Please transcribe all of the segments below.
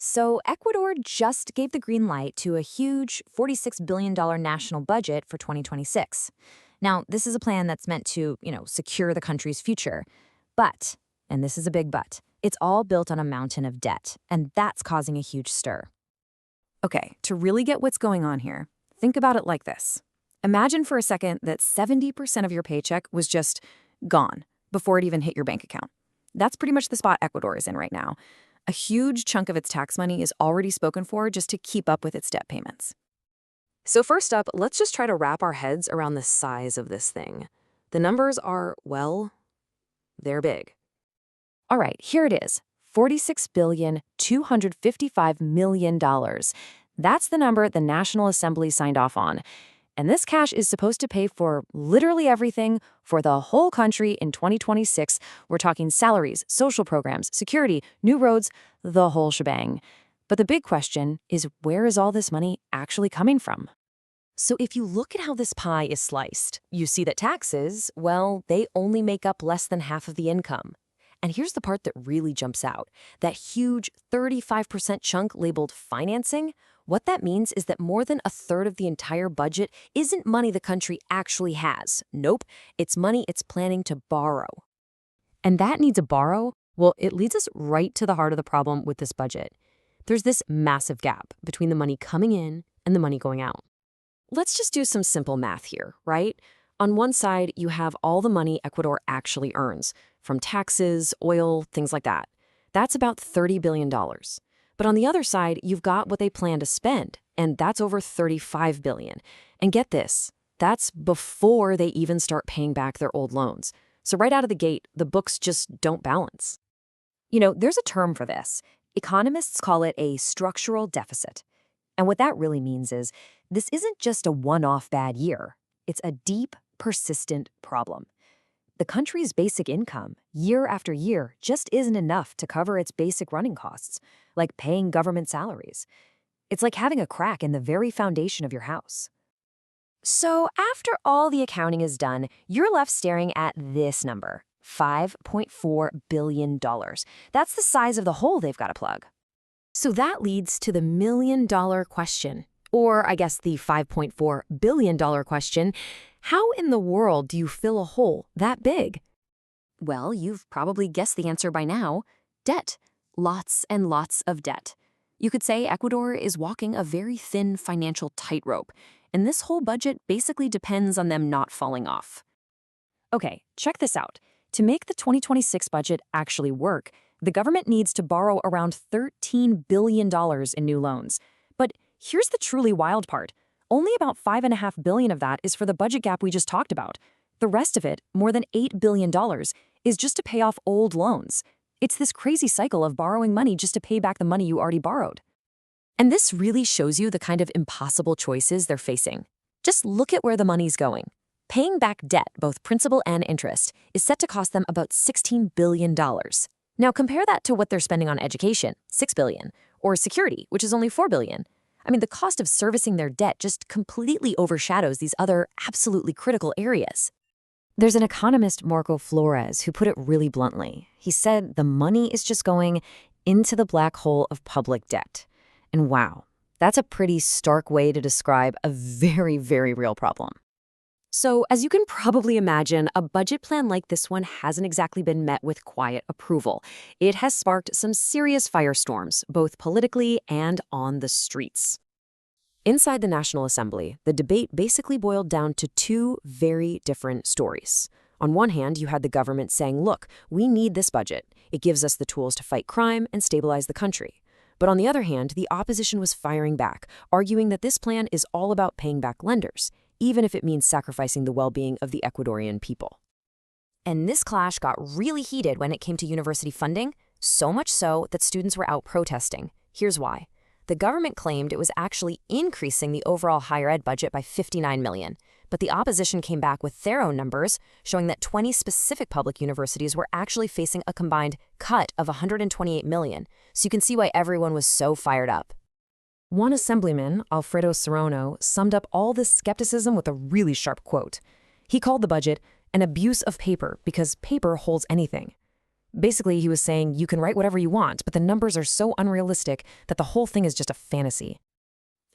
So, Ecuador just gave the green light to a huge $46 billion national budget for 2026. Now, this is a plan that's meant to, secure the country's future. But, and this is a big but, it's all built on a mountain of debt, and that's causing a huge stir. Okay, to really get what's going on here, think about it like this. Imagine for a second that 70% of your paycheck was just gone before it even hit your bank account. That's pretty much the spot Ecuador is in right now. A huge chunk of its tax money is already spoken for just to keep up with its debt payments. So first up, let's just try to wrap our heads around the size of this thing. The numbers are, well, they're big. All right, here it is. $46,255,000,000. That's the number the National Assembly signed off on. And this cash is supposed to pay for literally everything for the whole country in 2026. We're talking salaries, social programs, security, new roads, the whole shebang. But the big question is, where is all this money actually coming from? So if you look at how this pie is sliced, you see that taxes, well, they only make up less than half of the income. And here's the part that really jumps out. That huge 35% chunk labeled financing, what that means is that more than a third of the entire budget isn't money the country actually has. Nope, it's money it's planning to borrow. And that need to borrow, well, it leads us right to the heart of the problem with this budget. There's this massive gap between the money coming in and the money going out. Let's just do some simple math here, right? On one side, you have all the money Ecuador actually earns, from taxes, oil, things like that. That's about $30 billion. But on the other side, you've got what they plan to spend, and that's over $35 billion. And get this, that's before they even start paying back their old loans. So right out of the gate, the books just don't balance. There's a term for this. Economists call it a structural deficit. And what that really means is this isn't just a one-off bad year. It's a deep, persistent problem. The country's basic income, year after year, just isn't enough to cover its basic running costs, like paying government salaries. It's like having a crack in the very foundation of your house. So after all the accounting is done, you're left staring at this number, $5.4 billion. That's the size of the hole they've got to plug. So that leads to the million-dollar question, or I guess the $5.4 billion question. How in the world do you fill a hole that big? Well, you've probably guessed the answer by now. Debt. Lots and lots of debt. You could say Ecuador is walking a very thin financial tightrope, and this whole budget basically depends on them not falling off. Okay, check this out. To make the 2026 budget actually work, the government needs to borrow around $13 billion in new loans. But here's the truly wild part. Only about $5.5 billion of that is for the budget gap we just talked about. The rest of it, more than $8 billion, is just to pay off old loans. It's this crazy cycle of borrowing money just to pay back the money you already borrowed. And this really shows you the kind of impossible choices they're facing. Just look at where the money's going. Paying back debt, both principal and interest, is set to cost them about $16 billion. Now compare that to what they're spending on education, $6 billion, or security, which is only $4 billion. I mean, the cost of servicing their debt just completely overshadows these other absolutely critical areas. There's an economist, Marco Flores, who put it really bluntly. He said the money is just going into the black hole of public debt. And wow, that's a pretty stark way to describe a very, very real problem. So, as you can probably imagine, a budget plan like this one hasn't exactly been met with quiet approval. It has sparked some serious firestorms, both politically and on the streets. Inside the National Assembly, the debate basically boiled down to two very different stories. On one hand, you had the government saying, look, we need this budget. It gives us the tools to fight crime and stabilize the country. But on the other hand, the opposition was firing back, arguing that this plan is all about paying back lenders, even if it means sacrificing the well-being of the Ecuadorian people. And this clash got really heated when it came to university funding, so much so that students were out protesting. Here's why. The government claimed it was actually increasing the overall higher ed budget by $59 million, but the opposition came back with their own numbers, showing that 20 specific public universities were actually facing a combined cut of $128 million, so you can see why everyone was so fired up. One assemblyman, Alfredo Serrano, summed up all this skepticism with a really sharp quote. He called the budget an abuse of paper because paper holds anything. Basically, he was saying you can write whatever you want, but the numbers are so unrealistic that the whole thing is just a fantasy.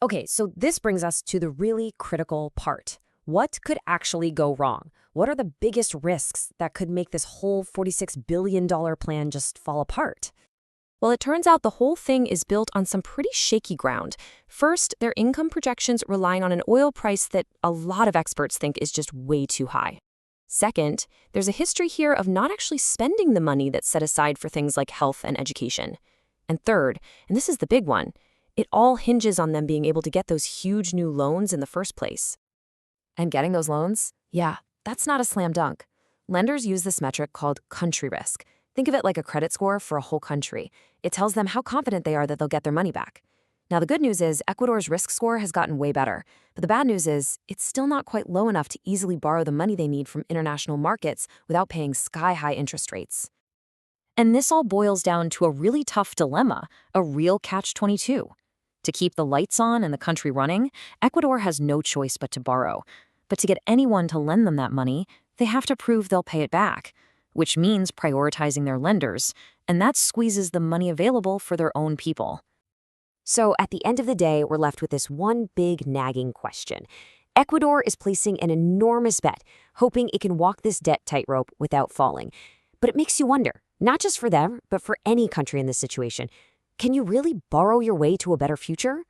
Okay, so this brings us to the really critical part. What could actually go wrong? What are the biggest risks that could make this whole $46 billion plan just fall apart? Well, it turns out the whole thing is built on some pretty shaky ground. First, their income projections relying on an oil price that a lot of experts think is just way too high. Second, there's a history here of not actually spending the money that's set aside for things like health and education. And third, and this is the big one, it all hinges on them being able to get those huge new loans in the first place. And getting those loans? Yeah, that's not a slam dunk. Lenders use this metric called country risk. Think of it like a credit score for a whole country. It tells them how confident they are that they'll get their money back. Now, the good news is Ecuador's risk score has gotten way better. But the bad news is it's still not quite low enough to easily borrow the money they need from international markets without paying sky-high interest rates. And this all boils down to a really tough dilemma, a real catch-22. To keep the lights on and the country running, Ecuador has no choice but to borrow. But to get anyone to lend them that money, they have to prove they'll pay it back, which means prioritizing their lenders, and that squeezes the money available for their own people. So at the end of the day, we're left with this one big nagging question. Ecuador is placing an enormous bet, hoping it can walk this debt tightrope without falling. But it makes you wonder, not just for them, but for any country in this situation, can you really borrow your way to a better future?